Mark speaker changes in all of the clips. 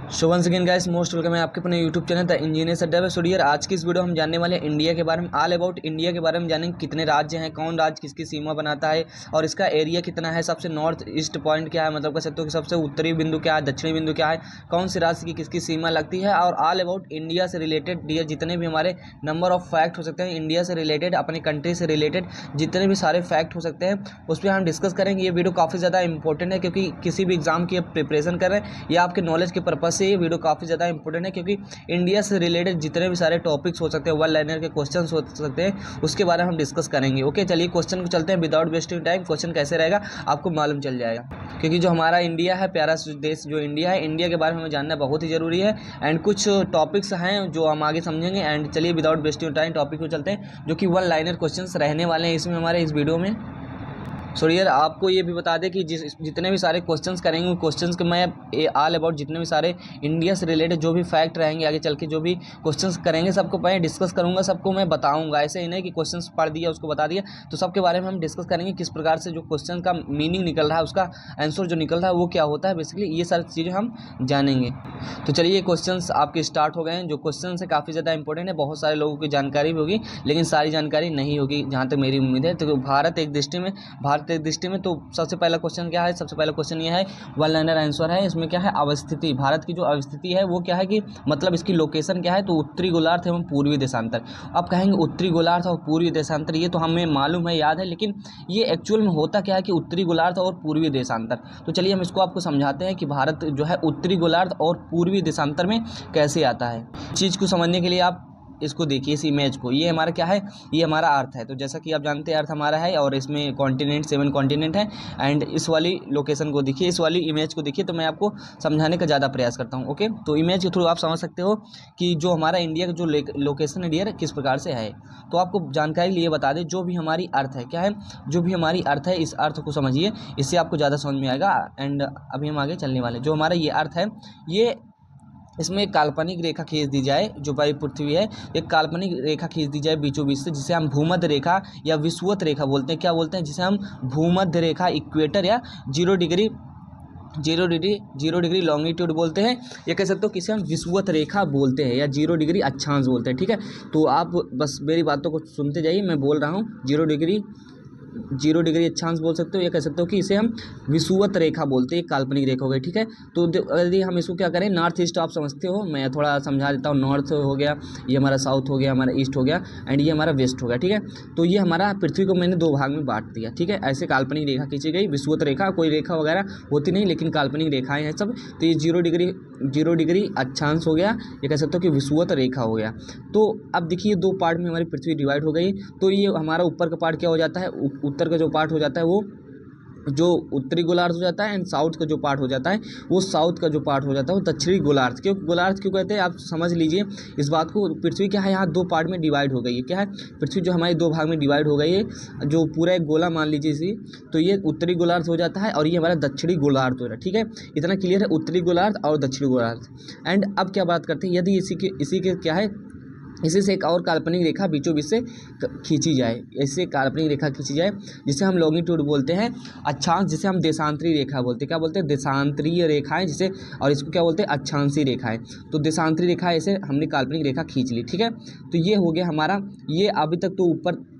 Speaker 1: सो once again guys most welcome है आपके अपने यूट्यूब चैनल द इंजीनियर अड्डा पे। स्टूडियो आज की इस वीडियो हम जानने वाले हैं इंडिया के बारे में, ऑल अबाउट इंडिया के बारे में जानेंगे। कितने राज्य हैं, कौन राज्य किसकी सीमा बनाता है और इसका एरिया कितना है, सबसे नॉर्थ ईस्ट पॉइंट क्या है, मतलब कह सकते हो कि सबसे उत्तरी बिंदु क्या है, दक्षिणी बिंदु क्या है, कौन से राज्य की किसकी सीमा लगती है, और ऑल अबाउट इंडिया से रिलेटेड जितने भी हमारे नंबर ऑफ फैक्ट हो सकते हैं इंडिया से रिलेटेड, अपनी कंट्री से रिलेटेड जितने भी सारे फैक्ट हो सकते हैं उस पर हम डिस्कस करेंगे। ये वीडियो काफ़ी ज़्यादा इंपॉर्टेंट है क्योंकि किसी भी एग्जाम की प्रिपरेशन कर रहे हैं या आपके नॉलेज के पर्पज से ये वीडियो काफ़ी ज़्यादा इंपॉर्टेंट है, क्योंकि इंडिया से रिलेटेड जितने भी सारे टॉपिक्स हो सकते हैं, वन लाइनर के क्वेश्चंस हो सकते हैं, उसके बारे में हम डिस्कस करेंगे। ओके, चलिए क्वेश्चन को चलते हैं विदाउट वेस्टिंग टाइम। क्वेश्चन कैसे रहेगा आपको मालूम चल जाएगा, क्योंकि जो हमारा इंडिया है, प्यारा देश जो इंडिया है, इंडिया के बारे में हमें जानना बहुत ही ज़रूरी है। एंड कुछ टॉपिक्स हैं जो हम आगे समझेंगे। एंड चलिए विदाउट वेस्टिंग टाइम टॉपिक को चलते हैं, जो कि वन लाइनर क्वेश्चंस रहने वाले हैं इसमें हमारे इस वीडियो में। सो यार आपको ये भी बता दें कि जितने भी सारे क्वेश्चंस करेंगे उन क्वेश्चंस के मैं ऑल अबाउट जितने भी सारे इंडिया से रिलेटेड जो भी फैक्ट रहेंगे आगे चल के, जो भी क्वेश्चंस करेंगे सबको मैं डिस्कस करूंगा, सबको मैं बताऊंगा। ऐसे ही नहीं कि क्वेश्चंस पढ़ दिया उसको बता दिया, तो सबके बारे में हम डिस्कस करेंगे किस प्रकार से जो क्वेश्चन का मीनिंग निकल रहा है, उसका आंसर जो निकल रहा है वो क्या होता है, बेसिकली ये सारी चीज़ें हम जानेंगे। तो चलिए क्वेश्चन आपके स्टार्ट हो गए हैं। जो क्वेश्चन है काफ़ी ज़्यादा इंपॉर्टेंट है, बहुत सारे लोगों की जानकारी भी होगी लेकिन सारी जानकारी नहीं होगी जहाँ तक मेरी उम्मीद है। तो भारत एक दृष्टि में तो सबसे पहला क्वेश्चन क्या है, सबसे पहला क्वेश्चन ये है, वन लाइनर आंसर है इसमें। क्या है? अवस्थिति। भारत की जो अवस्थिति है वो क्या है कि मतलब इसकी लोकेशन क्या है, तो उत्तरी गोलार्ध एवं पूर्वी देशांतर। अब कहेंगे उत्तरी गोलार्ध और पूर्वी देशांतर, ये तो हमें मालूम है, याद है, लेकिन ये एक्चुअल में होता क्या है कि उत्तरी गोलार्ध और पूर्वी देशांतर। तो चलिए हम इसको आपको समझाते हैं कि भारत जो है उत्तरी गोलार्ध और पूर्वी देशांतर में कैसे आता है। चीज़ को समझने के लिए आप इसको देखिए, इस इमेज को। ये हमारा क्या है, ये हमारा अर्थ है। तो जैसा कि आप जानते हैं अर्थ हमारा है और इसमें कॉन्टिनेंट 7 कॉन्टिनेंट है। एंड इस वाली लोकेशन को देखिए, इस वाली इमेज को देखिए, तो मैं आपको समझाने का ज़्यादा प्रयास करता हूँ। ओके, तो इमेज के थ्रू आप समझ सकते हो कि जो हमारा इंडिया का जो लोकेशन है डियर किस प्रकार से है। तो आपको जानकारी लिए बता दें, जो भी हमारी अर्थ है, क्या है, जो भी हमारी अर्थ है, इस अर्थ को समझिए, इससे आपको ज़्यादा समझ में आएगा। एंड अभी हम आगे चलने वाले, जो हमारा ये अर्थ है, ये इसमें एक काल्पनिक रेखा खींच दी जाए, जो भाई पृथ्वी है, एक काल्पनिक रेखा खींच दी जाए बीचों बीच से, जिसे हम भूमध्य रेखा या विषुवत रेखा बोलते हैं। क्या बोलते हैं? जिसे हम भूमध्य रेखा, इक्वेटर या जीरो डिग्री लॉन्गिट्यूड बोलते हैं, या कह सकते हो किसे हम विषुवत रेखा बोलते हैं या 0 डिग्री अक्षांश बोलते हैं। ठीक है, तो आप बस मेरी बातों को सुनते जाइए, मैं बोल रहा हूँ 0 डिग्री अक्षांश बोल सकते हो, या कह सकते हो कि इसे हम विषुवत रेखा बोलते हैं, काल्पनिक रेखा हो गई। ठीक है, तो यदि हम इसको क्या करें, नॉर्थ ईस्ट आप समझते हो, मैं थोड़ा समझा देता हूँ। नॉर्थ हो गया, ये हमारा साउथ हो गया, हमारा ईस्ट हो गया, एंड ये हमारा वेस्ट हो गया। ठीक है, तो ये हमारा पृथ्वी को मैंने 2 भाग में बांट दिया। ठीक है, ऐसे काल्पनिक रेखा खींची गई, विषुवत रेखा, कोई रेखा वगैरह होती नहीं लेकिन काल्पनिक रेखाएं हैं सब। तो ये 0 डिग्री अक्षांश हो गया, ये कह सकते हो कि विषुवत रेखा हो गया। तो अब देखिए 2 पार्ट में हमारी पृथ्वी डिवाइड हो गई। तो ये हमारा ऊपर का पार्ट क्या हो जाता है, उत्तर का जो पार्ट हो जाता है वो जो उत्तरी गोलार्ध हो जाता है, एंड साउथ का जो पार्ट हो जाता है वो साउथ का जो पार्ट हो जाता है वो दक्षिणी गोलार्ध। गोलार्ध क्यों कहते हैं आप समझ लीजिए इस बात को। पृथ्वी क्या है, यहाँ 2 पार्ट में डिवाइड हो गई है। क्या है, पृथ्वी जो हमारी 2 भाग में डिवाइड हो गई है, जो पूरा एक गोला मान लीजिए इसी, तो ये उत्तरी गोलार्ध हो जाता है और ये हमारा दक्षिणी गोलार्ध हो रहा है। ठीक है, इतना क्लियर है, उत्तरी गोलार्ध और दक्षिणी गोलार्ध। एंड अब क्या बात करते हैं, यदि इसी के क्या है, इसी से एक और काल्पनिक रेखा बीचों बीच से खींची जाए, ऐसे काल्पनिक रेखा खींची जाए जिसे हम लॉन्गिट्यूड बोलते हैं, अक्षांश जिसे हम देशांतरी रेखा बोलते हैं। क्या बोलते हैं? देशांतरीय रेखाएं जिसे, और इसको क्या बोलते हैं? अक्षांशीय रेखाएं। तो देशांतरी रेखा ऐसे हमने काल्पनिक रेखा खींच ली। ठीक है, तो ये हो गया हमारा, ये अभी तक तो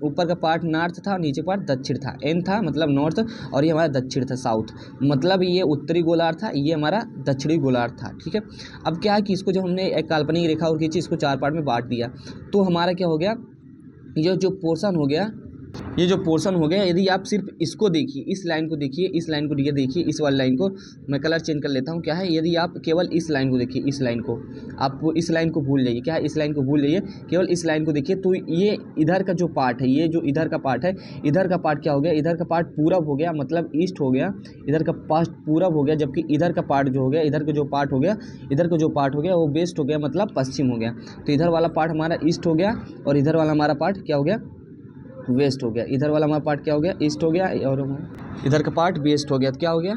Speaker 1: ऊपर का पार्ट नॉर्थ था, नीचे पार्ट दक्षिण था, एन था मतलब नॉर्थ, और ये हमारा दक्षिण था, साउथ। मतलब ये उत्तरी गोलार्ध था, ये हमारा दक्षिणी गोलार्ध था। ठीक है, अब क्या है कि इसको जब हमने एक काल्पनिक रेखा और खींची, इसको 4 पार्ट में बांट दिया, तो हमारा क्या हो गया, ये जो पोर्शन हो गया, यदि आप सिर्फ इसको देखिए, इस लाइन को देखिए, इस लाइन को देखिए, इस वाली लाइन को मैं कलर चेंज कर लेता हूँ। क्या है, यदि आप केवल इस लाइन को देखिए, इस लाइन को, आप इस लाइन को भूल जाइए। क्या है, इस लाइन को भूल जाइए, केवल इस लाइन को देखिए, तो ये इधर का जो पार्ट है, ये जो इधर का पार्ट है, इधर का पार्ट क्या हो गया, इधर का पार्ट पूरब हो गया, मतलब ईस्ट हो गया, इधर का पार्ट पूरब हो गया, जबकि इधर का पार्ट जो हो गया, इधर का जो पार्ट हो गया वो वेस्ट हो गया, मतलब पश्चिम हो गया। तो इधर वाला पार्ट हमारा ईस्ट हो गया और इधर वाला हमारा पार्ट क्या हो गया, वेस्ट हो गया। इधर वाला हमारा पार्ट क्या हो गया, ईस्ट हो गया, और इधर का पार्ट वेस्ट हो गया। तो क्या हो गया,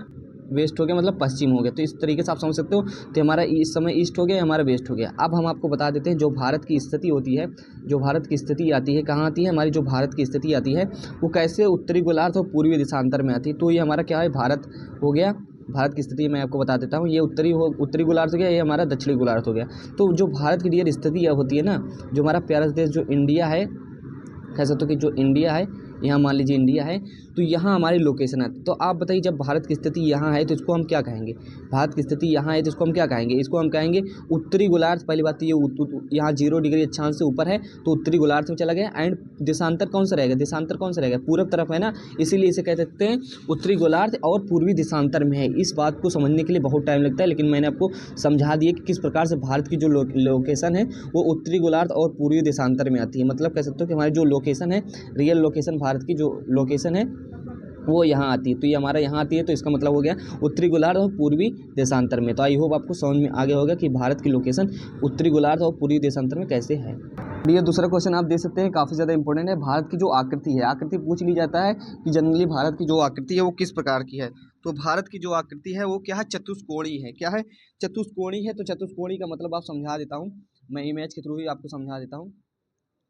Speaker 1: वेस्ट हो गया, मतलब पश्चिम हो गया। तो इस तरीके से आप समझ सकते हो। तो हमारा इस समय ईस्ट हो गया, हमारा वेस्ट हो गया। अब हम आपको बता देते हैं जो भारत की स्थिति होती है, जो भारत की स्थिति आती है, कहाँ आती है हमारी, जो भारत की स्थिति आती है वो कैसे उत्तरी गोलार्ध और पूर्वी देशांतर में आती है। तो ये हमारा क्या है, भारत हो गया, भारत की स्थिति मैं आपको बता देता हूँ। ये उत्तरी गोलार्ध हो गया, ये हमारा दक्षिणी गोलार्ध हो गया। तो जो भारत की डियर स्थिति यह होती है ना, जो हमारा प्यारा देश जो इंडिया है, कह सकते हो कि जो इंडिया है, यहाँ मान लीजिए इंडिया है, तो यहाँ हमारी लोकेशन है। तो आप बताइए, जब भारत की स्थिति यहाँ है तो इसको हम क्या कहेंगे? भारत की स्थिति यहाँ है तो इसको हम क्या कहेंगे? इसको हम कहेंगे उत्तरी गोलार्ध। पहली बात तो ये यहाँ 0 डिग्री अक्षांश से ऊपर है तो उत्तरी गोलार्ध में चला गया। एंड देशांतर कौन सा रहेगा? देशांतर कौन सा रहेगा? पूरब तरफ है ना, इसीलिए इसे कह सकते हैं उत्तरी गोलार्ध और पूर्वी देशांतर में है। इस बात को समझने के लिए बहुत टाइम लगता है, लेकिन मैंने आपको समझा दिया कि किस प्रकार से भारत की जो लोकेशन है वो उत्तरी गोलार्ध और पूर्वी देशांतर में आती है। मतलब कह सकते हो कि हमारी जो लोकेशन है, रियल लोकेशन भारत की जो लोकेशन है वो यहाँ आती है। तो ये हमारा यहाँ आती है, तो इसका मतलब हो गया उत्तरी गोलार्ध और पूर्वी देशांतर में। तो आई होप आपको समझ में आ गया होगा कि भारत की लोकेशन उत्तरी गोलार्ध और पूर्वी देशांतर में कैसे है। ये दूसरा क्वेश्चन आप देख सकते हैं, काफ़ी ज़्यादा इंपॉर्टेंट है। भारत की जो आकृति है, आकृति पूछ ली जाता है कि जनरली भारत की जो आकृति है वो किस प्रकार की है। तो भारत की जो आकृति है वो क्या है? चतुष्कोणीय है। क्या है? चतुष्कोणीय है। तो चतुष्कोणीय का मतलब आप समझा देता हूँ, मैं इमेज के थ्रू ही आपको समझा देता हूँ।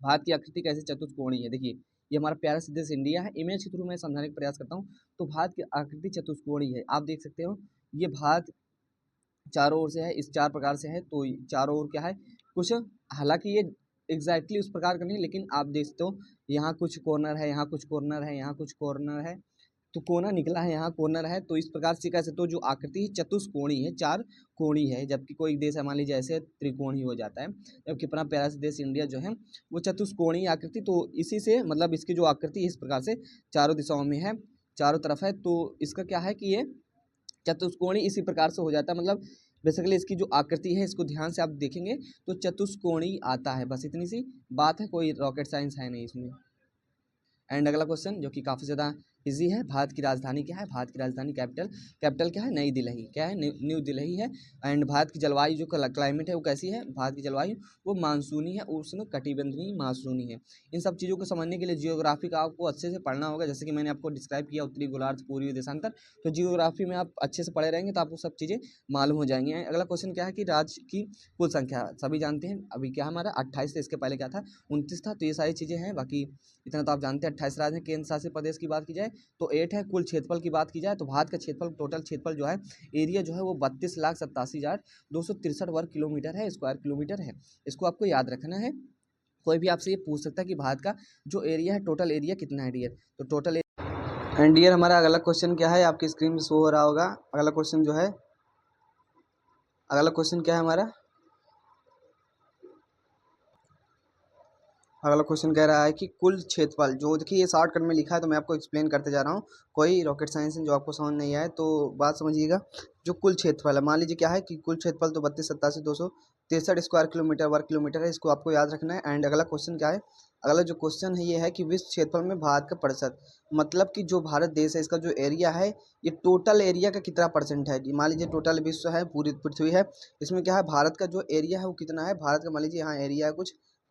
Speaker 1: भारत की आकृति कैसे चतुष्कोणीय है, देखिए ये हमारा प्यारा सा देश इंडिया है। इमेज के थ्रू मैं समझाने का प्रयास करता हूँ। तो भारत की आकृति चतुष्कोणीय है, आप देख सकते हो। ये भारत चारों ओर से है, इस 4 प्रकार से है। तो चारों ओर क्या है? कुछ, हालांकि ये एग्जैक्टली उस प्रकार का नहीं, लेकिन आप देखते हो यहाँ कुछ कॉर्नर है, यहाँ कुछ कॉर्नर है, यहाँ कुछ कॉर्नर है, तो कोना निकला है, यहाँ कॉर्नर है। तो इस प्रकार से कह सकते हो जो आकृति है चतुष्कोणीय है, 4 कोणी है। जबकि कोई देश है मान लीजिए ऐसे त्रिकोणीय हो जाता है, जबकि अपना प्यारा सा देश इंडिया जो है वो चतुष्कोणीय आकृति। तो इसी से मतलब इसकी जो आकृति इस प्रकार से चारों दिशाओं में है, चारों तरफ है। तो इसका क्या है कि ये चतुष्कोणीय इसी प्रकार से हो जाता है। मतलब बेसिकली इसकी जो आकृति है, इसको ध्यान से आप देखेंगे तो चतुष्कोणीय आता है। बस इतनी सी बात है, कोई रॉकेट साइंस है नहीं इसमें। एंड अगला क्वेश्चन जो कि काफ़ी ज़्यादा इजी है, भारत की राजधानी क्या है? भारत की राजधानी कैपिटल क्या है? नई दिल्ली। क्या है? न्यू दिल्ली है। एंड भारत की जलवायु जो क्लाइमेट है वो कैसी है? भारत की जलवायु वो मानसूनी है, उष्ण कटिबंधीय मानसूनी है। इन सब चीज़ों को समझने के लिए जियोग्राफी का आपको अच्छे से पढ़ना होगा। जैसे कि मैंने आपको डिस्क्राइब किया उत्तरी गोलार्ध पूर्वी देशांतर, तो जियोग्राफी में आप अच्छे से पढ़े रहेंगे तो आपको सब चीज़ें मालूम हो जाएंगी। अगला क्वेश्चन क्या है कि राज्य की कुल संख्या सभी जानते हैं। अभी क्या हमारा 28 था, इसके पहले क्या था? 29 था। तो ये सारी चीज़ें हैं, बाकी इतना तो आप जानते हैं। 28 राज्य हैं। केंद्र शासित प्रदेश की बात की जाए तो 8 है। कुल क्षेत्रफल की बात की जाए तो भारत का क्षेत्रफल, टोटल क्षेत्रफल जो है, एरिया जो है वो 32,87,263 वर्ग किलोमीटर है, स्क्वायर किलोमीटर है। इसको आपको याद रखना है। कोई भी आपसे ये पूछ सकता है कि भारत का जो एरिया है, टोटल एरिया कितना है डियर? तो टोटल एंड डियर हमारा अगला क्वेश्चन क्या है, आपकी स्क्रीन में शो हो रहा होगा। अगला क्वेश्चन जो है, अगला क्वेश्चन क्या है हमारा? अगला क्वेश्चन कह रहा है कि कुल क्षेत्रफल, जो देखिए ये शॉर्टकट में लिखा है तो मैं आपको एक्सप्लेन करते जा रहा हूँ। कोई रॉकेट साइंस है जो आपको समझ नहीं आए तो बात समझिएगा। जो कुल क्षेत्रफल है, मान लीजिए क्या है कि कुल क्षेत्रफल तो 32,87,263 स्क्वायर किलोमीटर वर्ग किलोमीटर है। इसको आपको याद रखना है। एंड अगला क्वेश्चन क्या है? अगला जो क्वेश्चन है ये है कि विश्व क्षेत्रफल में भारत का प्रतिशत, मतलब कि जो भारत देश है इसका जो एरिया है, ये टोटल एरिया का कितना परसेंट है। मान लीजिए टोटल विश्व है, पूरी पृथ्वी है, इसमें क्या है भारत का जो एरिया है वो कितना है। भारत का मान लीजिए यहाँ एरिया है,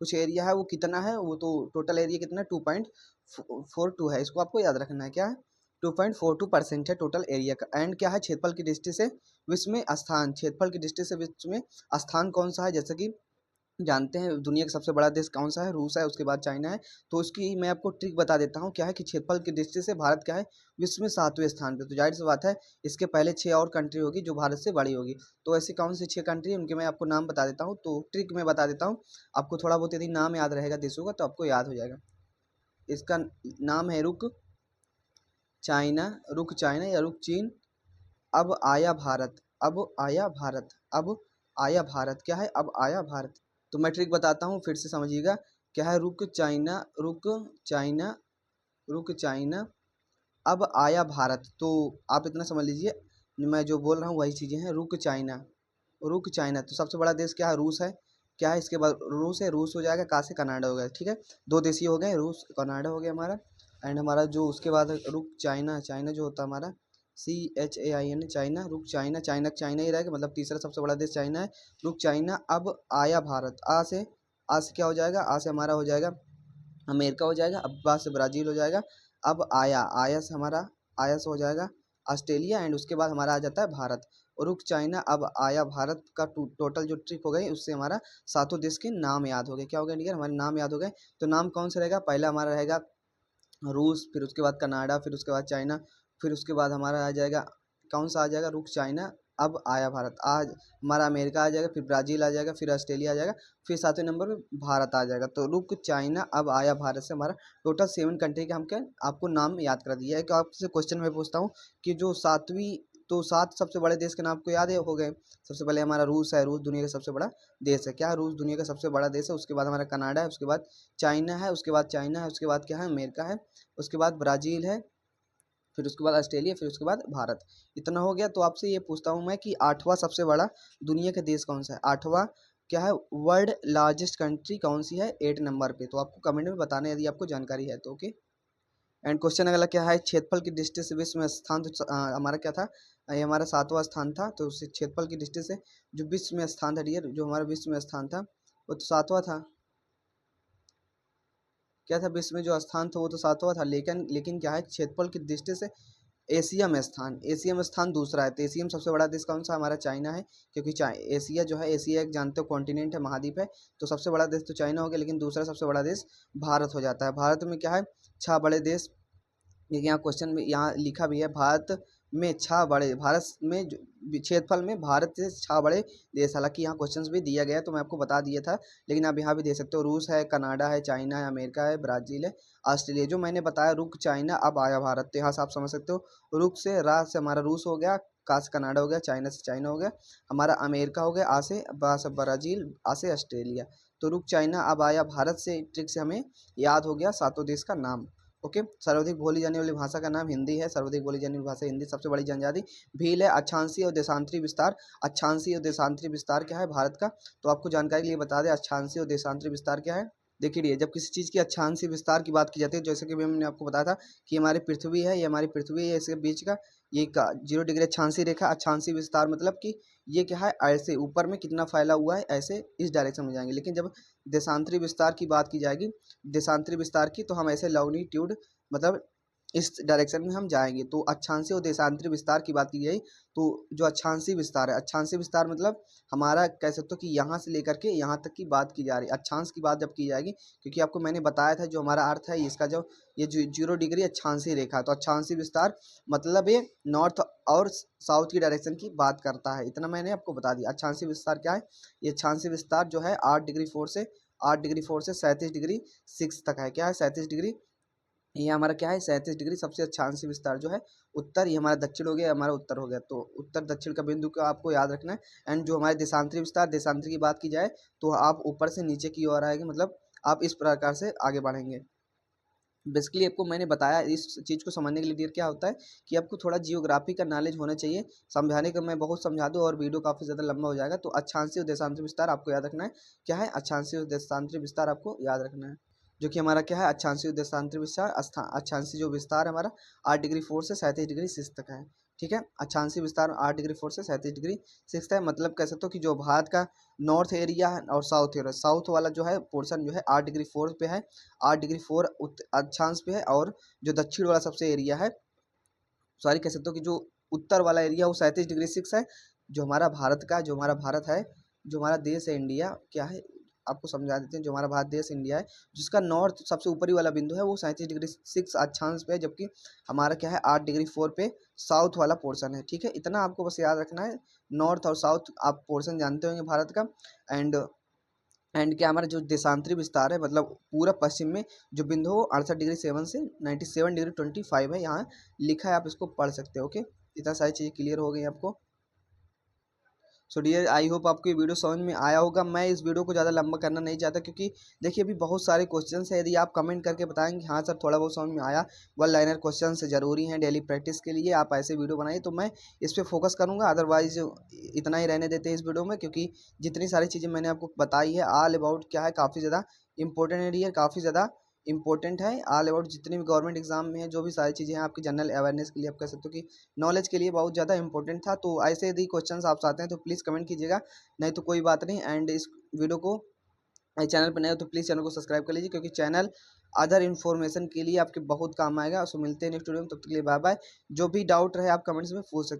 Speaker 1: कुछ एरिया है, वो कितना है? वो तो टोटल एरिया कितना है? 2.42 है। इसको आपको याद रखना है। क्या है? 2.42% है टोटल एरिया का। एंड क्या है? क्षेत्रफल की दृष्टि से विश्व में स्थान, क्षेत्रफल की दृष्टि से विश्व में स्थान कौन सा है? जैसे कि जानते हैं दुनिया का सबसे बड़ा देश कौन सा है? रूस है, उसके बाद चाइना है। तो उसकी मैं आपको ट्रिक बता देता हूँ। क्या है कि क्षेत्रफल की दृष्टि से भारत क्या है? विश्व में 7वें स्थान पे। तो जाहिर सी बात है इसके पहले 6 और कंट्री होगी जो भारत से बड़ी होगी। तो ऐसी कौन सी 6 कंट्री है, उनके मैं आपको नाम बता देता हूँ। तो ट्रिक मैं बता देता हूँ आपको, थोड़ा बहुत यदि नाम याद रहेगा देशों का तो आपको याद हो जाएगा। इसका नाम है रुक चाइना या रुक चीन, अब आया भारत, अब आया भारत, अब आया भारत। क्या है? अब आया भारत। तो मैं ट्रिक बताता हूँ, फिर से समझिएगा। क्या है? चाइना, रुक चाइना, अब आया भारत। तो आप इतना समझ लीजिए, मैं जो बोल रहा हूँ वही चीज़ें हैं। रुक चाइना। तो सबसे बड़ा देश क्या है? रूस है। क्या है? इसके बाद रूस है, रूस हो जाएगा, कहाँ से? कनाडा हो गया। ठीक है, 2 देशीय हो गए, रूस कनाडा हो गया हमारा। एंड हमारा जो उसके बाद रुक चाइना, चाइना जो होता है हमारा CHAIN, चाइना, रुक चाइना, चाइना ही रहेगा, मतलब तीसरा सबसे बड़ा देश चाइना है। रुक चाइना, अब आया भारत। आ से क्या हो जाएगा? आ से हमारा हो जाएगा अमेरिका हो जाएगा। अब बाद से ब्राज़ील हो जाएगा। अब आया से हमारा, आया से हो जाएगा ऑस्ट्रेलिया। एंड उसके बाद हमारा आ जाता है भारत। और रुक चाइना, अब आया भारत का टोटल जो ट्रिक हो गई, उससे हमारा 7 देश के नाम याद हो गए। क्या हो गया डियर? हमारे नाम याद हो गए। तो नाम कौन सा रहेगा? पहला हमारा रहेगा रूस, फिर उसके बाद कनाडा, फिर उसके बाद चाइना, फिर उसके बाद हमारा आ जाएगा
Speaker 2: कौन सा आ जाएगा, रुक चाइना अब आया भारत। आज हमारा अमेरिका आ जाएगा, फिर ब्राज़ील आ जाएगा, फिर ऑस्ट्रेलिया आ जाएगा, फिर 7वें नंबर पे भारत आ जाएगा। तो रुक चाइना अब आया भारत से हमारा टोटल 7 कंट्री के हम क्या आपको नाम याद करा दिया है। कि आपसे क्वेश्चन मैं पूछता हूँ कि जो 7वीं तो 7 सबसे बड़े देश के नाम आपको याद है हो गए। सबसे पहले हमारा रूस है, रूस दुनिया का सबसे बड़ा देश है। क्या रूस दुनिया का सबसे बड़ा देश है। उसके बाद हमारा कनाडा है, उसके बाद चाइना है, उसके बाद चाइना है, उसके बाद क्या है अमेरिका है, उसके बाद ब्राज़ील है, फिर उसके बाद ऑस्ट्रेलिया, फिर उसके बाद भारत। इतना हो गया। तो आपसे ये पूछता हूँ मैं कि 8वां सबसे बड़ा दुनिया का देश कौन सा है। 8वां क्या है, वर्ल्ड लार्जेस्ट कंट्री कौन सी है 8 नंबर पे। तो आपको कमेंट में बताना है यदि आपको जानकारी है तो। ओके। एंड क्वेश्चन अगला क्या है, क्षेत्रफल की दृष्टि से विश्व में स्थान। तो हमारा क्या था, ये हमारा 7वां स्थान था। तो उस क्षेत्रफल की दृष्टि से जो विश्व में स्थान था डियर, जो हमारा विश्व में स्थान था वो तो 7वां था। क्या था, विश्व में जो स्थान था वो तो 7वां था। लेकिन लेकिन क्या है, क्षेत्रफल की दृष्टि से एशिया में स्थान, एशिया में स्थान दूसरा है। तो एशिया में सबसे बड़ा देश कौन सा, हमारा चाइना है। क्योंकि एशिया जो है, एशिया एक जानते हो कॉन्टिनेंट है, महाद्वीप है। तो सबसे बड़ा देश तो चाइना हो गया, लेकिन दूसरा सबसे बड़ा देश भारत हो जाता है। भारत में क्या है, 6 बड़े देश। देखिए यहाँ क्वेश्चन में यहाँ लिखा भी है, भारत में 6 बड़े, भारत में क्षेत्रफल में भारत से 6 बड़े देश। हालांकि यहाँ क्वेश्चंस भी दिया गया है तो मैं आपको बता दिया था, लेकिन आप यहाँ भी दे सकते हो। रूस है, कनाडा है, चाइना है, अमेरिका है, ब्राज़ील है, ऑस्ट्रेलिया। जो मैंने बताया रुक चाइना अब आया भारत। तो यहाँ से आप समझ सकते हो, रुक से रा से हमारा रूस हो गया, का से कनाडा हो गया, चाइना से चाइना हो गया, हमारा अमेरिका हो गया, आ से बा से ब्राज़ील, आ से ऑस्ट्रेलिया। तो रुक चाइना अब आया भारत से ट्रिक से हमें याद हो गया 7 देश का नाम। ओके। सर्वाधिक बोली जाने वाली भाषा का नाम हिंदी है। सर्वाधिक बोली जाने वाली भाषा हिंदी। सबसे बड़ी जनजाति भील है। अक्षांशीय और देशांतरी विस्तार, अक्षांशीय और देशांतरी विस्तार क्या है भारत का, तो आपको जानकारी के लिए बता दें अक्षांशीय और देशांतरी विस्तार क्या है। देखिए जब किसी चीज़ की अक्षांशीय विस्तार की बात की जाती है, जैसे कि मैंने आपको बताया था कि हमारी पृथ्वी है, ये हमारी पृथ्वी है, इसके बीच का ये का 0 डिग्री अक्षांशीय रेखा। अक्षांशीय विस्तार मतलब कि ये क्या है, ऐसे ऊपर में कितना फैला हुआ है, ऐसे इस डायरेक्शन में जाएंगे। लेकिन जब देशांतरी विस्तार की बात की जाएगी, देशांतरी विस्तार की, तो हम ऐसे लॉन्गिट्यूड मतलब इस डायरेक्शन में हम जाएंगे। तो अक्षांशीय और देशांतरी विस्तार की बात की जाए तो जो अक्षांशीय विस्तार है, अक्षांशीय विस्तार मतलब हमारा कह सकते हो कि यहाँ से लेकर के यहाँ तक की बात की जा रही है। अक्षांश की बात जब की जाएगी, क्योंकि आपको मैंने बताया था जो हमारा अर्थ है इसका, जो ये 0 डिग्री अक्षांशीय रेखा, तो अक्षांशीय विस्तार मतलब ये नॉर्थ और साउथ की डायरेक्शन की बात करता है। इतना मैंने आपको बता दिया। अक्षांशीय विस्तार क्या है, ये अक्षांशीय विस्तार जो है 8 डिग्री 4 से 37 डिग्री 6 तक है। क्या है, 37 डिग्री। ये हमारा क्या है, 37 डिग्री। सबसे अक्षांशीय विस्तार जो है उत्तर, ये हमारा दक्षिण हो गया, हमारा उत्तर हो गया। तो उत्तर दक्षिण का बिंदु का आपको याद रखना है। एंड जो हमारे देशांतरी विस्तार, देशांतरी की बात की जाए तो आप ऊपर से नीचे की ओर आएंगे, मतलब आप इस प्रकार से आगे बढ़ेंगे। बेसिकली आपको मैंने बताया इस चीज़ को समझने के लिए डियर क्या होता है कि आपको थोड़ा जियोग्राफी का नॉलेज होना चाहिए। समझाने का मैं बहुत समझा दूँ और वीडियो काफ़ी ज़्यादा लंबा हो जाएगा। तो अक्षांशीय और देशांतरी विस्तार आपको याद रखना है। क्या है, अक्षांशीय और देशांतरी विस्तार आपको याद रखना है। जो कि हमारा क्या है, अक्षांशीय और देशांतरी विस्तार, अक्षांशीय जो विस्तार है हमारा 8 डिग्री 4 से 37 डिग्री 6 तक है। ठीक है। अक्षांशीय विस्तार 8 डिग्री 4 से 37 डिग्री 6 है। मतलब कह सकते हो कि जो भारत का नॉर्थ एरिया है और साउथ एरिया, साउथ वाला जो है पोर्शन जो है 8 डिग्री 4 पे है, 8 डिग्री 4 अक्षांश पे है। और जो दक्षिण वाला सबसे एरिया है, सॉरी कह सकते हो कि जो उत्तर वाला एरिया वो 37 डिग्री 6 है। जो हमारा भारत का, जो हमारा भारत है, जो हमारा देश है इंडिया, क्या है आपको समझा देते हैं। जो हमारा भारत देश इंडिया है, जिसका नॉर्थ सबसे ऊपरी वाला बिंदु है वो 37 डिग्री 6 अक्षांश पे है, जबकि हमारा क्या है 8 डिग्री 4 पे साउथ वाला पोर्शन है। ठीक है। इतना आपको बस याद रखना है। नॉर्थ और साउथ आप पोर्शन जानते होंगे भारत का। एंड क्या हमारा जो देशांतरी विस्तार है, मतलब पूरा पश्चिम में जो बिंदु हो 68 डिग्री 7 से 97 डिग्री 25 है, यहाँ लिखा है, आप इसको पढ़ सकते हो। ओके। इतना सारी चीज़ें क्लियर हो गई आपको। सो डियर आई होप आपको ये वीडियो समझ में आया होगा। मैं इस वीडियो को ज़्यादा लंबा करना नहीं चाहता, क्योंकि देखिए अभी बहुत सारे क्वेश्चंस हैं। यदि आप कमेंट करके बताएंगे हाँ सर थोड़ा बहुत समझ में आया, वन लाइनर क्वेश्चन ज़रूरी हैं डेली प्रैक्टिस के लिए, आप ऐसे वीडियो बनाइए, तो मैं इस पर फोकस करूँगा। अदरवाइज इतना ही रहने देते हैं इस वीडियो में, क्योंकि जितनी सारी चीज़ें मैंने आपको बताई है ऑल अबाउट क्या है, काफ़ी ज़्यादा इंपॉर्टेंट है डियर, काफ़ी ज़्यादा इंपॉर्टेंट है। ऑल अबाउट जितनी भी गवर्नमेंट एग्जाम में है, जो भी सारी चीज़ें हैं आपकी जनरल अवेयरनेस के लिए, आप कह सकते हो कि नॉलेज के लिए बहुत ज़्यादा इंपॉर्टेंट था। तो ऐसे यदि क्वेश्चंस आप चाहते हैं तो प्लीज़ कमेंट कीजिएगा, नहीं तो कोई बात नहीं। एंड इस वीडियो को चैनल पर नए हो तो प्लीज़ चैनल को सब्सक्राइब कर लीजिए, क्योंकि चैनल अदर इन्फॉर्मेशन के लिए आपके बहुत काम आएगा। सो मिलते हैं नेक्स्ट वीडियो में, तब तक के लिए बाय बाय। जो भी डाउट रहे आप कमेंट्स में पूछ सकते हैं।